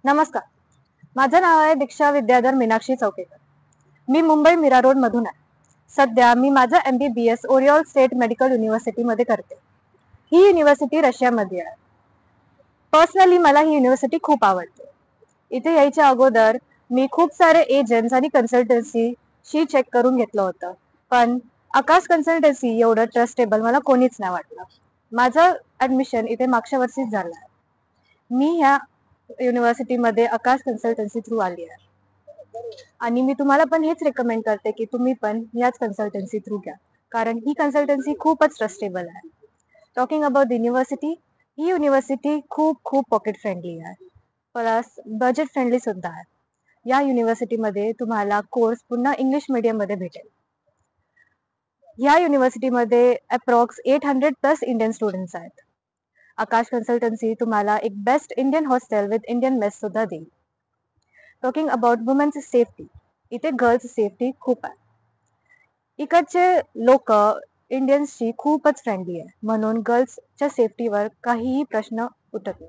नमस्कार. माझं नाव आहे दीक्षा विद्याधर मीनाक्षी चौकेकर. मी मुंबई मीरा रोड मधून आहे. सध्या मी माझं MBBS Oryol state medical university मध्ये करते. ही युनिव्हर्सिटी रशियामध्ये आहे. पर्सनली मला ही युनिव्हर्सिटी खूप आवडते. इथे यायच्या अगोदर मी खूप सारे एजंट्स आणि कन्सल्टन्सीशी चेक करून घेतलं होतं, पण आकाश कन्सल्टन्सी एवढं ट्रस्टेबल मला कोणीच नाही वाटलं. माझं ऍडमिशन इथे मागच्या वर्षीच झालं आहे. मी ह्या युनिव्हर्सिटीमध्ये आकाश कन्सल्टन्सी थ्रू आली आहे आणि मी तुम्हाला पण हेच रेकमेंड करते की तुम्ही पण याच कन्सल्टन्सी थ्रू घ्या, कारण ही कन्सल्टन्सी खूपच ट्रस्टेबल आहे. Talking about the university, he university खूप खूप पॉकेट फ्रेंडली आहे, प्लस बजेट फ्रेंडली सुद्धा आहे. या युनिव्हर्सिटीमध्ये तुम्हाला कोर्स पुन्हा इंग्लिश मीडियम मध्ये भेटेल. या युनिव्हर्सिटीमध्ये अप्रॉक्स 800+ इंडियन स्टुडंट्स आहेत. आकाश कन्सल्टन्सी तुम्हाला एक best Indian hostel with Indian mess सुद्धा देईल. टॉकिंग अबाउट वुमेन्स सेफ्टी, इथे गर्ल्स सेफ्टी खूप आहे. इकडचे लोक इंडियन्सशी खूपच फ्रेंडली आहे, म्हणून गर्ल्सच्या सेफ्टीवर काहीही प्रश्न उठत नाही.